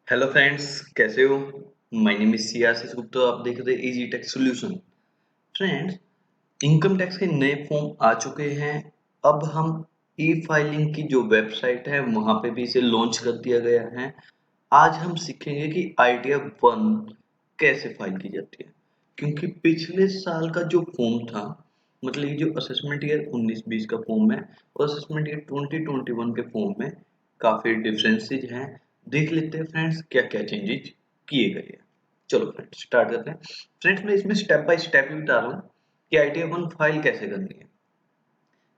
Hello friends, कैसे हो? My name is सियासी गुप्ता। आप देख रहे हैं easy tech solution. Friends, income tax के नए फॉर्म आ चुके हैं। अब हम ई फाइलिंग की जो वेबसाइट है वहां पे भी इसे लॉन्च कर दिया गया है। आज हम सीखेंगे कि आइडिया वन कैसे फाइल की जाती है, क्योंकि पिछले साल का जो फॉर्म था, मतलब ये जो असेसमेंट ईयर 19-20 का फॉर्म है और असेसमेंट ईयर 2021 के फॉर्म में काफी डिफरेंसेस हैं। देख लेते हैं फ्रेंड्स क्या क्या चेंजेस किए गए हैं। चलो फ्रेंड्स स्टार्ट करते हैं। फ्रेंड्स, मैं इसमें स्टेप बाय स्टेप ही बता रहा हूँ कि आइडिया वन फाइल कैसे करनी है।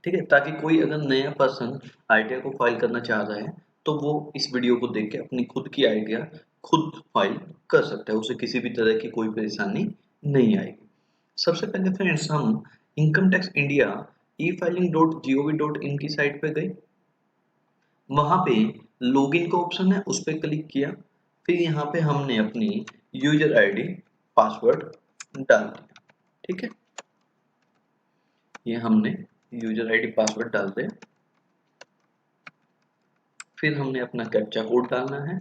ठीक है, ताकि कोई अगर नया पर्सन आइडिया को फाइल करना चाह रहा है तो वो इस वीडियो को देख के अपनी खुद की आइडिया खुद फाइल कर सकता है, उसे किसी भी तरह की कोई परेशानी नहीं आएगी। सबसे पहले फ्रेंड्स, हम income tax India e filing dot G O V dot in की साइट पे गए। वहां पे लॉगिन का ऑप्शन है, उस पर क्लिक किया। फिर यहाँ पे हमने अपनी यूजर आईडी पासवर्ड डाल दिया। ठीक है, ये हमने यूजर आईडी पासवर्ड डाल दिया। फिर हमने अपना कैप्चा कोड डालना है,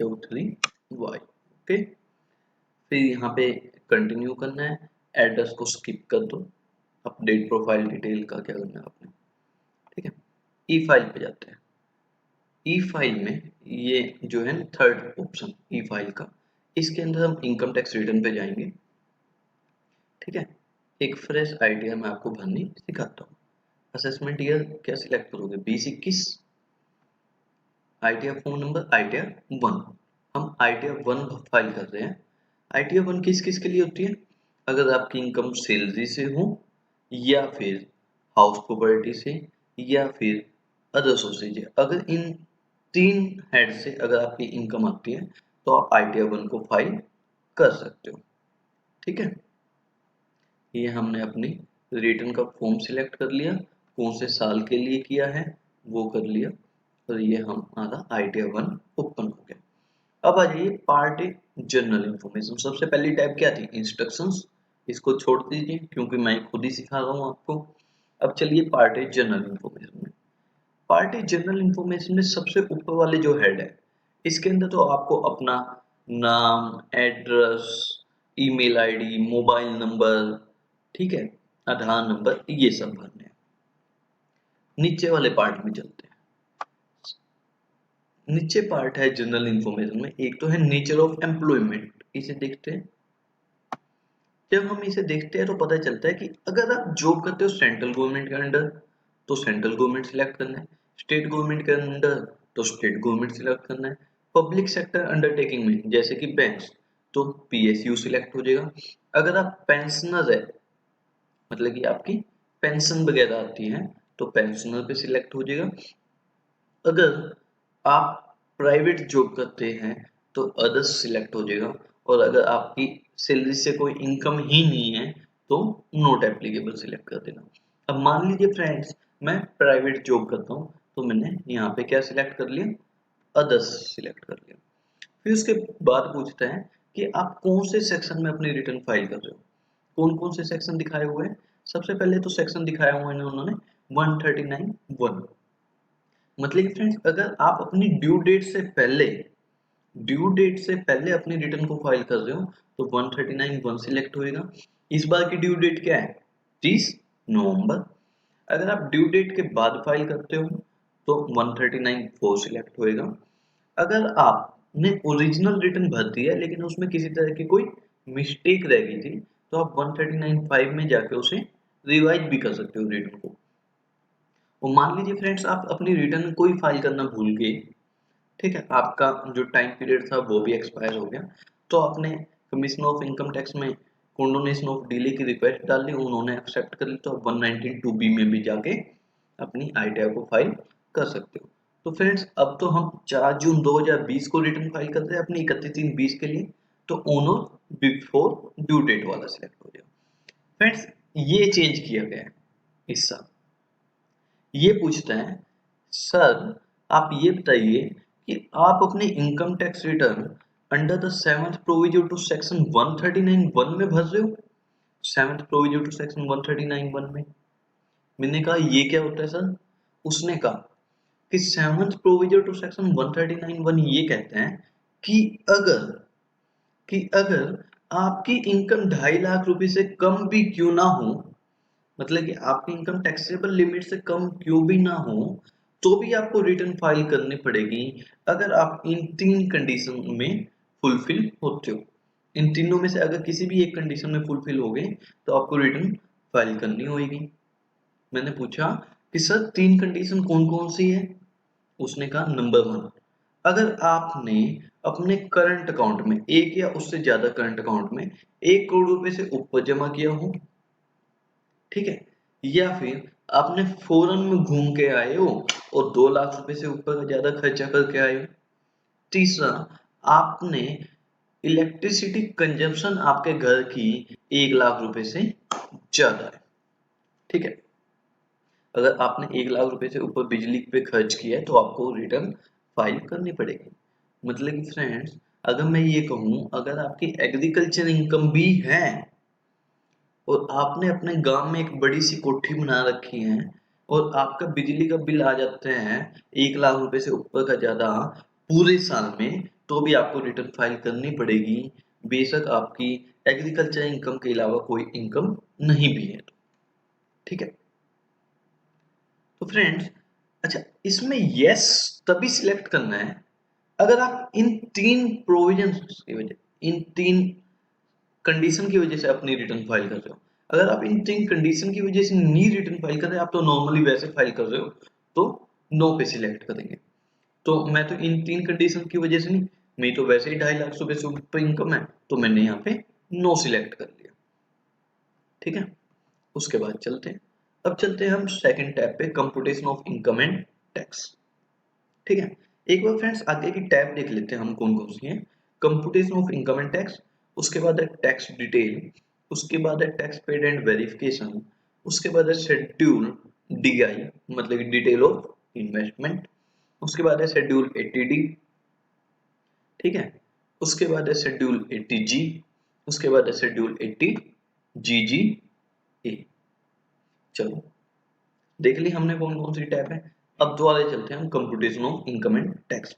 Q3Y। ओके, फिर यहाँ पे कंटिन्यू करना है। एड्रेस को स्किप कर दो। अपडेट प्रोफाइल डिटेल का क्या करना है आपने। ठीक है, ई फाइल पे जाते हैं। ई फाइल में ये जो है थर्ड ऑप्शन ई फाइल का, इसके अंदर हम इनकम टैक्स रिटर्न पे जाएंगे। ठीक है, एक फ्रेश आइडिया मैं आपको भरनी सिखाता हूँ। असेसमेंट ईयर क्या सिलेक्ट करोगे? 2021। Idea phone number idea one. हम आइडिया वन फाइल कर रहे हैं। आइडिया वन किस किस के लिए होती है? अगर आपकी इनकम सैलरी से हो, या फिर हाउस प्रॉपर्टी से, या फिर अदर सोर्सेज है। अगर इन तीन हेड से अगर आपकी इनकम आती है तो आप आइडिया वन को फाइल कर सकते हो। ठीक है, ये हमने अपनी रिटर्न का फॉर्म सिलेक्ट कर लिया, कौन से साल के लिए किया है वो कर लिया, और ये हमारा आइडिया वन ओपन हो गया। अब आ जाइए पार्ट ए, जनरल इंफॉर्मेशन। सबसे पहली टैब क्या थी? इंस्ट्रक्शंस। इसको छोड़ दीजिए क्योंकि मैं खुद ही सिखा रहा हूँ आपको। अब चलिए पार्ट ए जनरल इंफॉर्मेशन में। पार्ट ए जनरल इंफॉर्मेशन में सबसे ऊपर वाले जो हेड है, इसके अंदर तो आपको अपना नाम, address, email ID, mobile number, ठीक है, आधार नंबर, ये सब भरने हैं। नीचे वाले पार्ट में चलते हैं। नीचे पार्ट है जनरल इंफॉर्मेशन में, एक तो है नेचर ऑफ एम्प्लॉयमेंट। इसे देखते हैं। जब हम इसे देखते हैं तो पता चलता है कि अगर आप जॉब करते हो सेंट्रल गवर्नमेंट के अंडर तो सेंट्रल गवर्नमेंट सिलेक्ट करना है, स्टेट गवर्नमेंट के अंडर तो स्टेट गवर्नमेंट सिलेक्ट करना है, पब्लिक सेक्टर अंडरटेकिंग में जैसे कि बैंक्स तो पीएसयू सिलेक्ट हो जाएगा। अगर आप पेंशनर है, मतलब कि आपकी पेंशन वगैरह आती है, तो पेंशनर पे सिलेक्ट हो जाएगा। अगर आप प्राइवेट जॉब करते हैं तो अदर्स सिलेक्ट हो जाएगा। और अगर आपकी सैलरी से कोई इनकम ही नहीं है तो नॉट एप्लीकेबल सिलेक्ट कर देना। अब मान लीजिए फ्रेंड्स, मैं प्राइवेट जॉब करता हूँ तो मैंने यहाँ पे क्या सिलेक्ट कर लिया? अदर्स सिलेक्ट कर लिया। फिर उसके बाद पूछता है कि आप कौन से सेक्शन में अपनी रिटर्न फाइल कर रहे हो। कौन कौन से सेक्शन दिखाए हुए हैं? सबसे पहले तो सेक्शन दिखाया हुआ है उन्होंने 139(1). मतलब कि फ्रेंड्स, अगर आप अपनी ड्यू डेट से पहले अपनी रिटर्न को फाइल कर रहे हो तो 139(1) सिलेक्ट होएगा। इस बार की ड्यू डेट क्या है? 30 नवंबर। अगर आप ड्यू डेट के बाद फाइल करते हो तो 139(4) सिलेक्ट होएगा। अगर आपने ओरिजिनल रिटर्न भर दिया लेकिन उसमें किसी तरह की कोई मिस्टेक रह गई थी तो आप 139(5) में जाके उसे रिवाइज भी कर सकते हो रिटर्न को। और मान लीजिए फ्रेंड्स, आप अपनी रिटर्न को ही फाइल करना भूल गए। ठीक है, आपका जो टाइम पीरियड था वो भी एक्सपायर हो गया, तो आपने कमिश्नर ऑफ इनकम टैक्स में कंडोनेशन ऑफ डिले की रिक्वेस्ट डाल दी, उन्होंने एक्सेप्ट कर ली, तो आप 119(2)(b) में भी जाके अपनी आइडिया को फाइल कर सकते हो। तो फ्रेंड्स, अब तो हम 4 जून 2020 को रिटर्न फाइल करते हैं अपनी 31/3/20 के लिए, तो ऑन और बिफोर ड्यू डेट वाला सिलेक्ट हो जाएगा। फ्रेंड्स, ये चेंज किया गया है इस साल। ये पूछता है, सर आप ये बताइए कि आप अपने income tax return under the 7th provision to section 139(1) में भर रहे हो? 7th प्रोविजन टू सेक्शन 139(1) में। मैंने कहा ये क्या होता है सर? उसने कहा कि 7th प्रोविजन टू सेक्शन 139(1) ये कहते हैं कि अगर आपकी इनकम 2.5 लाख रुपए से कम भी क्यों ना हो, मतलब कि आपकी इनकम टैक्सेबल लिमिट से कम क्यों भी ना हो, तो भी आपको रिटर्न फाइल करनी पड़ेगी अगर आप इन 3 कंडीशन में फुलफिल होते हो। इन तीनों में से अगर किसी भी एक कंडीशन में फुलफिल हो गए तो आपको रिटर्न फाइल करनी होगी। मैंने पूछा कि सर 3 कंडीशन कौन कौन सी है? उसने कहा नंबर 1, अगर आपने अपने करंट अकाउंट में एक या उससे ज्यादा करंट अकाउंट में 1 करोड़ रुपए से ऊपर जमा किया हो, ठीक है, या फिर आपने फॉरेन में घूम के आए हो और 2 लाख रुपए से ऊपर का ज्यादा खर्चा करके आए हो। तीसरा, आपने इलेक्ट्रिसिटी कंजम्पशन आपके घर की 1 लाख रुपए से ज्यादा है, ठीक है। अगर आपने 1 लाख रुपए से ऊपर बिजली पे खर्च किया है तो आपको रिटर्न फाइल करनी पड़ेगी। मतलब कि फ्रेंड्स, अगर मैं ये कहूँ, अगर आपकी एग्रीकल्चर इनकम भी है और आपने अपने गांव में एक बड़ी सी कोठी बना रखी है और आपका बिजली का बिल आ जाते हैं 1 लाख रुपए से ऊपर का ज्यादा पूरे साल में, तो भी आपको रिटर्न फाइल करनी पड़ेगी, बेशक आपकी एग्रीकल्चर इनकम के अलावा कोई इनकम नहीं भी है, ठीक है। तो फ्रेंड्स, अच्छा, इसमें यस तभी सिलेक्ट करना है अगर आप इन 3 प्रोविजंस की वजह, इन 3 कंडीशन की वजह से अपनी रिटर्न फाइल कर रहे हो। अगर आप इन 3 कंडीशन की वजह से नहीं रिटर्न फाइल कर रहे, आप तो नॉर्मली वैसे फाइल कर रहे हो, तो नो पे सिलेक्ट करेंगे। तो मैं तो इन 3 कंडीशन की वजह से नहीं, मैं तो वैसे ही 2.5 लाख रुपए से ऊपर इनकम है, तो मैंने यहाँ पे नो सिलेक्ट कर लिया, ठीक है। उसके बाद चलते हैं, अब चलते हैं हम सेकंड टैब पे, computation of income and tax, ठीक है। एक बार फ्रेंड्स आगे की टैब देख लेते हैं हम कौन कौन सी हैं। Computation of income and tax, उसके बाद है टैक्स डिटेल, उसके बाद है टैक्स पेड एंड वेरिफिकेशन, उसके बाद है शेड्यूल डीआई मतलब कि डिटेल ऑफ इन्वेस्टमेंट, उसके बाद है शेड्यूल 80D, ठीक है। उसके बाद है शेड्यूल 80G, उसके बाद है शेड्यूल 80GGA। चलो देख ली हमने कौन कौन सी टैब है। अब दोबारा चलते हैं हम computation of income and tax.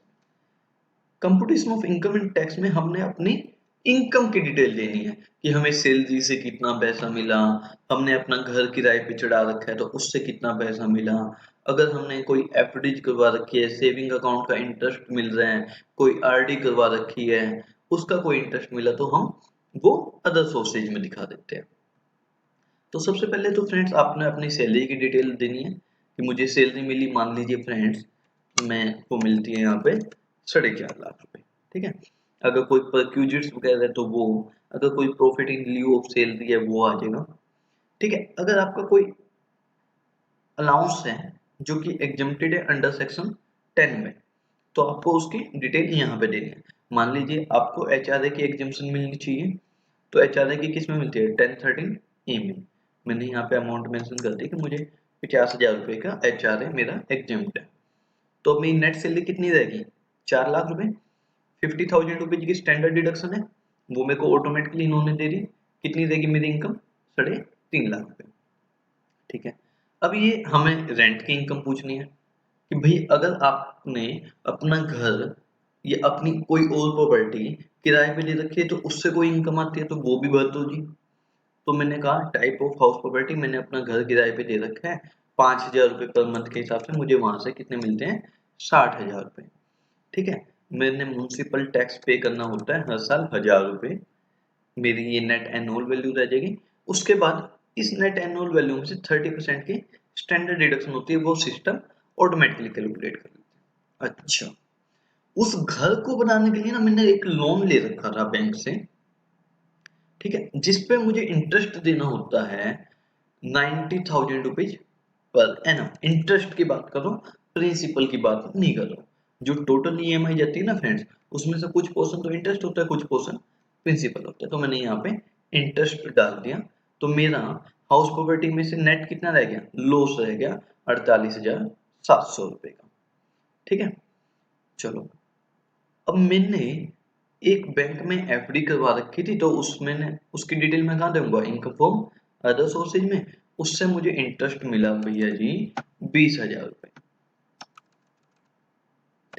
Computation of income and tax में हमने अपनी इनकम की डिटेल देनी है कि हमें सैलरी से कितना पैसा मिला, हमने अपना घर किराए पे चढ़ा रखा है तो उससे कितना पैसा मिला, अगर हमने कोई एफडी करवा रखी है, सेविंग अकाउंट का इंटरेस्ट मिल रहा है, कोई आरडी करवा रखी है, उसका कोई इंटरेस्ट मिला, तो हम वो अदर सोर्सेज में दिखा देते हैं। तो सबसे पहले तो फ्रेंड्स आपने अपनी सैलरी की डिटेल देनी है कि मुझे सैलरी मिली, मान लीजिए फ्रेंड्स मैं को मिलती है यहाँ पे 4.5 लाख रुपए, ठीक है। अगर कोई परक्यूजिट्स वगैरह है तो वो, अगर कोई profit in lieu of salary है वो आ जाएगा, ठीक है। अगर आपका कोई अलाउंस है जो कि एग्जम्प्टेड है अंडर सेक्शन 10 में, तो आपको उसकी डिटेल यहाँ पे देनी है। मान लीजिए आपको एचआरए की एग्जम्पशन मिलनी चाहिए, तो एचआरए की किस में मिलती है? 1013 ए में। मैंने यहाँ पे अमाउंट मेंशन कर दी कि मुझे 50,000 रुपए का एचआरए मेरा एग्जम्प्ट है, तो मेरी नेट सैलरी कितनी रहेगी? 4 लाख रुपए। 50,000 रुपीज की स्टैंडर्ड डिडक्शन है, वो मेरे को ऑटोमेटिकली इन्होंने दे दी। कितनी देगी मेरी इनकम? 3.5 लाख रुपए, ठीक है। अब ये हमें रेंट की इनकम पूछनी है कि भाई अगर आपने अपना घर या अपनी कोई और प्रॉपर्टी किराए पे ले रखी है तो उससे कोई इनकम आती है तो वो भी भर दो जी। तो मैंने कहा टाइप ऑफ हाउस प्रॉपर्टी, मैंने अपना घर किराए पे दे रखा है, 5,000 रुपए पर मंथ के हिसाब से मुझे वहां से कितने मिलते हैं? 60,000 रुपए, ठीक है। मैंने म्युनिसिपल टैक्स पे करना होता है हर साल 1,000 रुपए, मेरी ये नेट एनुअल वैल्यू रह जाएगी। उसके बाद इस नेट एनुअल वैल्यू में से 30% की स्टैंडर्ड डिडक्शन होती है, वो सिस्टम ऑटोमेटिकली कैलकुलेट कर लेता है। अच्छा, उस घर को बनाने के लिए ना मैंने एक लोन ले रखा था बैंक से, ठीक है, जिसपे मुझे इंटरेस्ट देना होता है 90,000 रुपीज पर एनम। इंटरेस्ट की बात करो, प्रिंसिपल की बात नहीं कर रहा। जो टोटल ईएमआई जाती है ना फ्रेंड्स, उसमें से कुछ पोर्शन तो इंटरेस्ट होता है, कुछ पोर्शन प्रिंसिपल होता है। तो मैंने यहाँ पे इंटरेस्ट डाल दिया, तो मेरा हाउस प्रॉपर्टी में से नेट कितना रह गया? लॉस रह गया 48,700 रुपए का, ठीक है। चलो, अब मैंने एक बैंक में एफडी करवा रखी थी, तो उसमें उसकी डिटेल मैं कहाँ दूंगा? इनकम फ्रॉम अदर सोर्सेज में। उससे मुझे इंटरेस्ट मिला भैया जी 20,000 रुपए,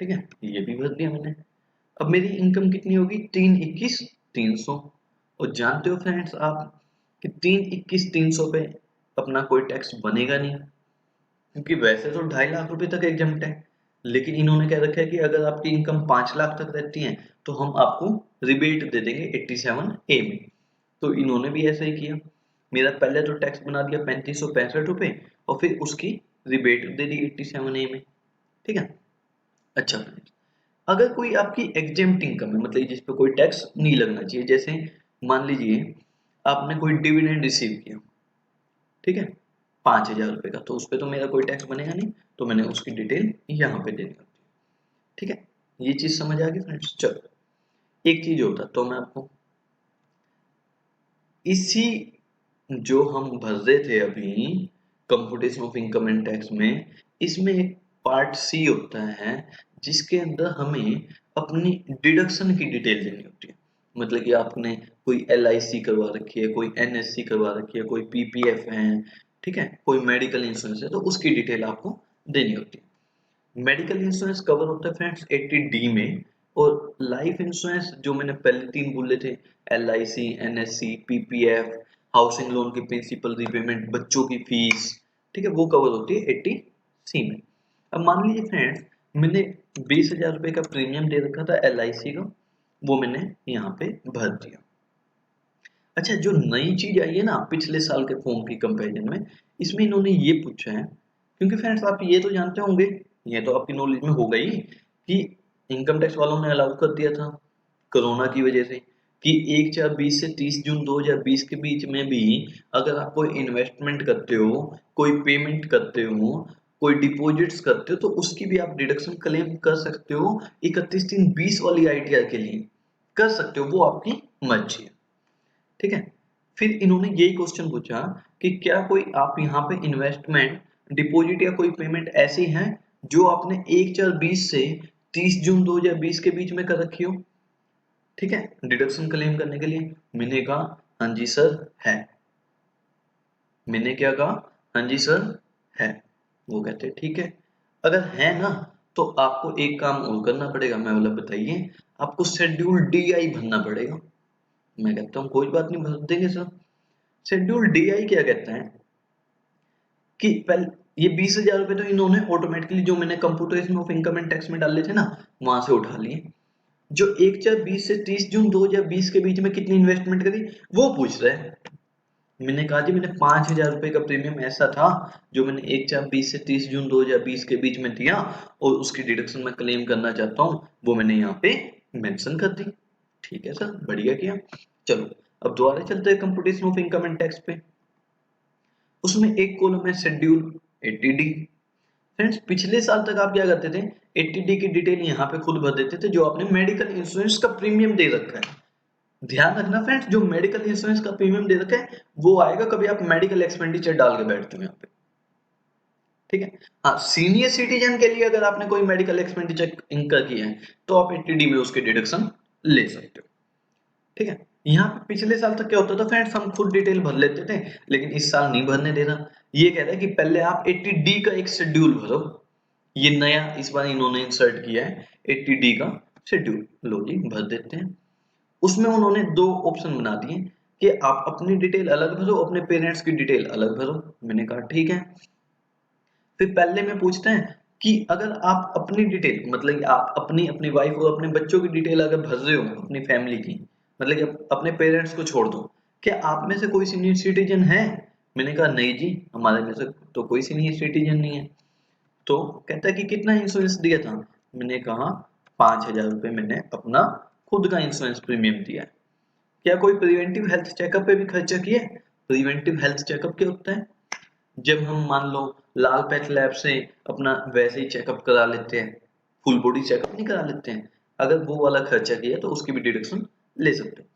ठीक है, ये भी भर दिया मैंने। अब मेरी इनकम कितनी होगी, 321,300। और जानते हो फ्रेंड्स आप कि 321,300 पे अपना कोई टैक्स बनेगा नहीं, क्योंकि वैसे तो 2.5 लाख रुपए तक एग्जम्प्ट है, लेकिन इन्होंने क्या रखा है कि अगर आपकी इनकम 5 लाख तक रहती है तो हम आपको रिबेट दे देंगे 87A में। तो इन्होंने भी ऐसा ही किया, मेरा पहले तो टैक्स बना दिया 3565 रुपए और फिर उसकी रिबेट दे दी 87A में। ठीक है, अच्छा फ्रेंड्स, अगर कोई आपकी एग्जेम्प्ट इनकम है, मतलब जिस पे कोई टैक्स नहीं लगना चाहिए, जैसे मान लीजिए आपने कोई डिविडेंड रिसीव किया, ठीक है, 5,000 रुपए का, तो उस पर तो मेरा कोई टैक्स बनेगा नहीं, तो मैंने उसकी डिटेल यहाँ पे देनी होती है। ठीक है, ये चीज समझ आ गई फ्रेंड्स। चलो एक चीज होता तो मैं आपको इसी जो हम भर रहे थे अभी computation of income and tax में, इसमें एक पार्ट सी होता है जिसके अंदर हमें अपनी डिडक्शन की डिटेल देनी होती है। मतलब कि आपने कोई LIC करवा रखी है, कोई NSC करवा रखी है, कोई PPF है, ठीक है, कोई मेडिकल इंश्योरेंस है, तो उसकी डिटेल आपको देनी होती है। मेडिकल इंश्योरेंस कवर होता है फ्रेंड्स 80D में, और लाइफ इंश्योरेंस जो मैंने पहले 3 बोले थे, LIC, NSC, PPF, housing loan की प्रिंसिपल रीपेमेंट, बच्चों की फीस, ठीक है, वो कवर होती है 80C में। अब मान लीजिए फ्रेंड्स मैंने 20,000 रुपए का प्रीमियम दे रखा था LIC का, वो मैंने यहाँ पे भर दिया। अच्छा, जो नई चीज आई है ना पिछले साल के फॉर्म की कंपैरिजन में, इसमें इन्होंने ये पूछा है, क्योंकि फ्रेंड्स आप ये तो जानते होंगे, ये तो आपकी नॉलेज में होगा ही, कि इनकम टैक्स वालों ने अलाउ कर दिया था कोरोना की वजह से कि 1/4/20 से 30 जून 2020 के बीच में भी अगर आप कोई इन्वेस्टमेंट करते हो, कोई पेमेंट करते हो, कोई डिपॉजिट्स करते हो, तो उसकी भी आप डिडक्शन क्लेम कर सकते हो 31/3/20 वाली ITR के लिए, कर सकते हो, वो आपकी मर्जी है। ठीक है, फिर इन्होंने यही क्वेश्चन पूछा कि क्या कोई आप यहाँ पे इन्वेस्टमेंट, डिपॉजिट या कोई पेमेंट ऐसी है जो आपने 1/4/20 से 30 जून 2020 के बीच में कर रखी हो, ठीक है, डिडक्शन क्लेम करने के लिए। मैंने कहा हाँ जी सर है। मैंने क्या कहा, हाँ जी सर है। वो कहते ठीक है, अगर है ना तो आपको एक काम और करना पड़ेगा। मैं बोला बताइए, आपको शेड्यूल DI भरना पड़ेगा। मैं कहता हूँ कोई बात नहीं, भर देंगे सर। शेड्यूल DI क्या कहता है कि पहले ये 20,000 रुपए तो इन्होंने ऑटोमेटिकली जो मैंने computation of income and tax में डाले थे ना, वहां से उठा लिए। जो 1/4/20 से 30 जून 2020 के बीच में कितनी इन्वेस्टमेंट करी वो पूछ रहे हैं। मैंने कहा जी मैंने 5,000 रुपए का प्रीमियम ऐसा था जो मैंने 1/4/20 से 30 जून 2020 के बीच में दिया और उसकी डिडक्शन में क्लेम करना चाहता हूँ, वो मैंने यहाँ पे मेंशन कर दी। ठीक है सर, बढ़िया किया। चलो अब दोबारा चलते हैं computation of income and tax पे। उसमें एक कॉलम है शेड्यूल 80D। फ्रेंड्स पिछले साल तक आप क्या करते थे, 80D की डिटेल यहाँ पे खुद भर देते थे जो आपने मेडिकल इंश्योरेंस का प्रीमियम दे रखा है। ध्यान रखना फ्रेंड्स, जो मेडिकल इंश्योरेंस का प्रीमियम दे रखा है वो आएगा कभी आप मेडिकल एक्सपेंडिचर डाल के बैठते हो यहाँ पे। ठीक है, हाँ, सीनियर सिटीजन के लिए अगर आपने कोई मेडिकल एक्सपेंडिचर इनकर किया है तो आप 80D में उसके डिडक्शन ले सकते हो। ठीक है, यहाँ पे पिछले साल तक क्या होता था फ्रेंड्स, हम खुद डिटेल भर लेते थे, लेकिन इस साल नहीं भरने देना। ये कह रहा है कि पहले आप 80D का एक शेड्यूल भरो। ये नया इस बार इन्होंने इंसर्ट किया है 80D का शेड्यूल। लो जी भर देते हैं। उसमें उन्होंने 2 ऑप्शन बना दिए कि आप अपनी डिटेल अलग भरो, अपने पेरेंट्स की डिटेल अलग भरो। मैंने कहा ठीक है। फिर पहले में पूछते हैं कि अगर आप अपनी डिटेल, मतलब कि आप अपनी अपनी वाइफ और अपने बच्चों की डिटेल अगर भर रहे हो अपनी फैमिली की, मतलब कि अपने पेरेंट्स को छोड़ दो, क्या आप में से कोई सीनियर सिटीजन है? मैंने कहा नहीं जी, हमारे में से तो कोई सीनियर सिटीजन नहीं है। तो कहता है कि कितना इंश्योरेंस दिया था? मैंने कहा 5,000 रुपए मैंने अपना खुद का इंश्योरेंस प्रीमियम दिया है। क्या कोई प्रिवेंटिव हेल्थ चेकअप पे भी खर्चा किया है? प्रिवेंटिव हेल्थ चेकअप क्या होता है? जब हम मान लो लाल पैथ लैब से अपना वैसे ही चेकअप करा लेते हैं, फुल बॉडी चेकअप नहीं करा लेते हैं, अगर वो वाला खर्चा किया तो उसकी भी डिडक्शन ले सकते हो।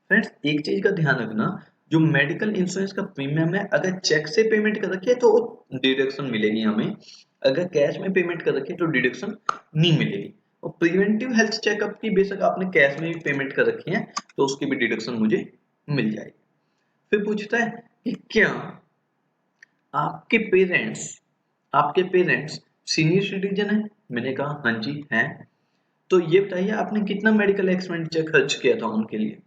फ्रेंड्स एक चीज का ध्यान रखना, जो मेडिकल इंश्योरेंस का प्रीमियम है अगर चेक से पेमेंट कर रखी है तो डिडक्शन मिलेगी हमें, अगर कैश में पेमेंट कर रखी है तो डिडक्शन नहीं मिलेगी। और प्रिवेंटिव हेल्थ चेकअप की बेशक आपने कैश में भी पेमेंट कर रखी है तो उसकी भी डिडक्शन मुझे मिल जाएगी। फिर पूछता है कि क्या आपके पेरेंट्स सीनियर सिटीजन है? मैंने कहा हाँ जी है। तो ये बताइए आपने कितना मेडिकल एक्सपेंडिचर खर्च किया था उनके लिए?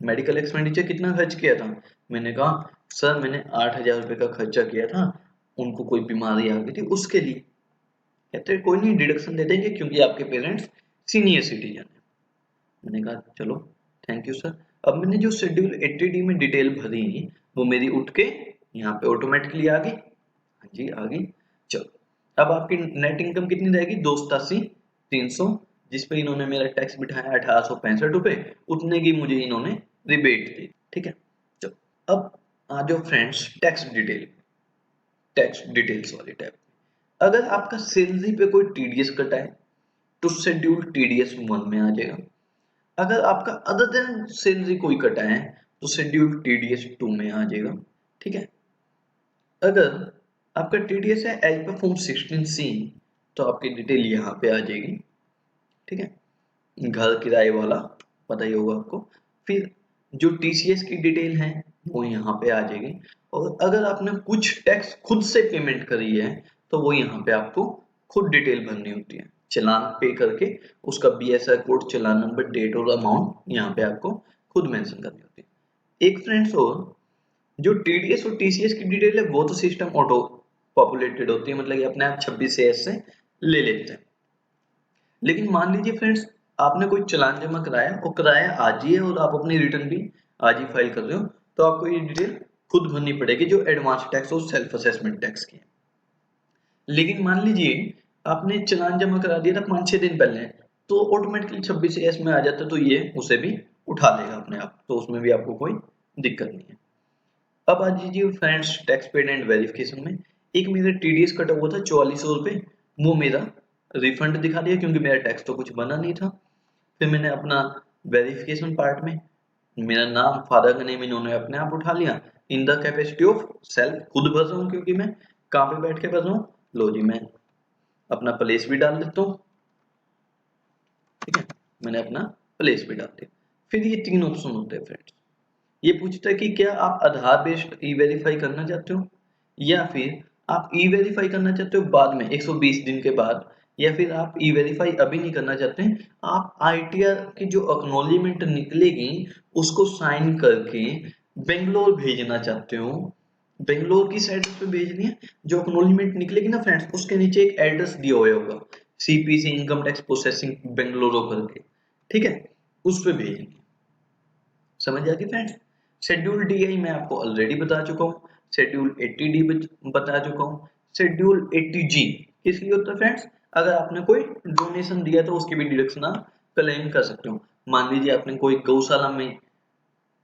मेडिकल एक्सपेंडिचर कितना खर्च किया था? मैंने कहा सर मैंने 8,000 रुपये का खर्चा किया था, उनको कोई बीमारी आ गई थी उसके लिए। कहते हैं कोई नहीं, डिडक्शन दे देंगे क्योंकि आपके पेरेंट्स सीनियर सिटीजन है। मैंने कहा चलो थैंक यू सर। अब मैंने जो शेड्यूल 80D में डिटेल भरी वो मेरी उठ के यहाँ पे ऑटोमेटिकली आ गई। हाँ जी आ गई। चलो अब आपकी नेट इनकम कितनी रहेगी? 287,300, जिसपे इन्होंने मेरा टैक्स बिठाया 1,865 रुपए, उतने की मुझे इन्होंने रिबेट दी। ठीक है, चलो अब आ जाओ friends tax detail, tax details वाली टैब। अगर आपका सैलरी पे कोई टीडीएस कटा है तो शेड्यूल टीडीएस 1 में आ जाएगा। अगर आपका अदर देन सैलरी कोई कटा है तो शेड्यूल टीडीएस 2 में आ जाएगा। ठीक है, अगर आपका टीडीएस है एज पर फॉर्म 16C तो आपकी डिटेल यहाँ पे आ जाएगी। ठीक है, घर किराए वाला पता ही होगा आपको। फिर जो टीसीएस की डिटेल है वो यहाँ पे आ जाएगी। और अगर आपने कुछ टैक्स खुद से पेमेंट करी है तो वो यहाँ पे आपको खुद डिटेल भरनी होती है, चालान पे करके उसका बीएसआर कोड, चालान नंबर, डेट और अमाउंट यहाँ पे आपको खुद मेंशन करनी होती है। एक फ्रेंड्स और जो टीडीएस और टीसीएस की डिटेल है वो तो सिस्टम ऑटो पॉपुलेटेड होती है, मतलब ये अपने आप 26 से ले लेते हैं। लेकिन मान लीजिए फ्रेंड्स आपने कोई चालान जमा कराया और कराया आज ही है और आप अपनी रिटर्न भी आज ही फाइल कर रहे हो, तो आपको ये डिटेल खुद भरनी पड़ेगी जो एडवांस टैक्स और सेल्फ असेसमेंट टैक्स की है। लेकिन मान लीजिए आपने चालान जमा करा दिया था 5-6 दिन पहले, तो ऑटोमेटिकली 26 में आ जाता है, तो ये उसे भी उठा लेगा अपने आप, तो उसमें भी आपको कोई दिक्कत नहीं है। अब आ जाइए friends tax paid and verification में। एक मेरा टीडीएस कटा हुआ था 4400 रुपये, वो मेरा रिफंड दिखा दिया क्योंकि मेरा टैक्स तो कुछ बना नहीं था। फिर मैंने अपना वेरिफिकेशन पार्ट में मेरा नाम, फादर का नेम इन्होंने अपने आप उठा लिया। In the capacity of self खुद भर रहा हूँ क्योंकि मैं कहाँ पे बैठ के भर रहा हूँ। लो जी मैं अपना प्लेस भी डाल देता हूँ। ठीक है, मैंने अपना प्लेस भी डाल दिया। फिर ये 3 ऑप्शन होते हैं फ्रेंड्स। ये पूछता है कि क्या आप आधार बेस्ड ई वेरीफाई करना चाहते हो, या फिर आप ई वेरीफाई करना चाहते हो बाद में 120 दिन के बाद, या फिर आप ई वेरीफाई अभी नहीं करना चाहते हैं, आप आईटीआर की जो एक्नॉलेजमेंट निकलेगी उसको साइन करके बेंगलोर भेजना चाहते हो। बेंगलोर की साइड पे भेजनी है, जो एक्नॉलेजमेंट निकलेगी ना फ्रेंड्स उसके नीचे एक एड्रेस दिया हुआ होगा, CPC income tax processing Bengaluru करके। ठीक है, उस पे भेजनी है। समझ आ गई फ्रेंड्स। शेड्यूल डी मैं आपको ऑलरेडी बता चुका हूँ, शेड्यूल 80D बता चुका हूँ। शेड्यूल 80G किस लिए होता है फ्रेंड्स? अगर आपने कोई डोनेशन दिया तो उसकी भी डिडक्शन आप क्लेम कर सकते हो। मान लीजिए आपने कोई गौशाला में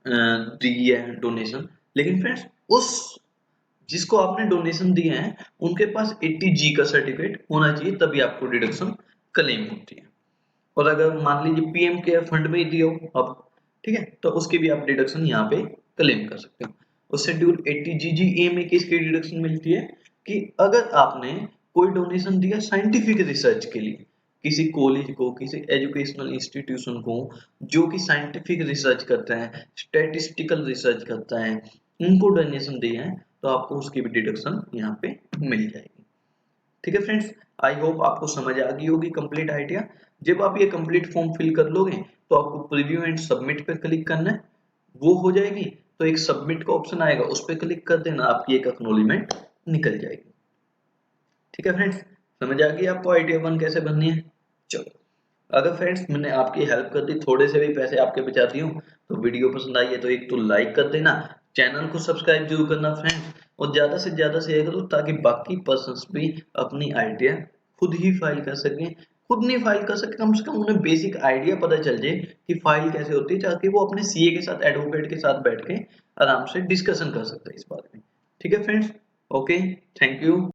दी है डोनेशन, लेकिन फ्रेंड्स उस जिसको आपने डोनेशन दिए हैं उनके पास 80G का सर्टिफिकेट होना चाहिए, तभी आपको डिडक्शन क्लेम होती है। और अगर मान लीजिए पीएम केयर फंड में ही दिया हो अब, ठीक है, तो उसकी भी आप डिडक्शन यहाँ पे क्लेम कर सकते हो। और शेड्यूल 80GGA में किसकी डिडक्शन मिलती है कि अगर आपने कोई डोनेशन दिया साइंटिफिक रिसर्च के लिए, किसी कॉलेज को, किसी एजुकेशनल इंस्टीट्यूशन को जो कि साइंटिफिक रिसर्च करता है, स्टैटिस्टिकल रिसर्च करता है, उनको डोनेशन दिए हैं, तो आपको उसकी भी डिडक्शन यहाँ पे मिल जाएगी। ठीक है फ्रेंड्स, आई होप आपको समझ आ गई होगी कंप्लीट आइडिया। जब आप ये कंप्लीट फॉर्म फिल कर लोगे तो आपको प्रीव्यू एंड सबमिट पे क्लिक करना है, वो हो जाएगी तो एक सबमिट का ऑप्शन आएगा, उस पर क्लिक कर देना, आपकी एक एक्नॉलेजमेंट निकल जाएगी। ठीक है फ्रेंड्स, समझ आ गई आपको आइडिया 1 कैसे बननी है। चलो, अगर फ्रेंड्स मैंने आपकी हेल्प कर दी, थोड़े से भी पैसे आपके बचाती हूँ, तो वीडियो पसंद आई है तो एक तो लाइक कर देना, चैनल को सब्सक्राइब जरूर करना फ्रेंड्स, और ज्यादा से ज्यादा शेयर करो ताकि बाकी पर्सन्स भी अपनी आइडिया खुद ही फाइल कर सकें। खुद नहीं फाइल कर सके, कम से कम उन्हें बेसिक आइडिया पता चल जाए कि फाइल कैसे होती है, ताकि वो अपने सीए के साथ, एडवोकेट के साथ बैठ के आराम से डिस्कशन कर सकते हैं इस बारे में। ठीक है फ्रेंड्स, ओके, थैंक यू।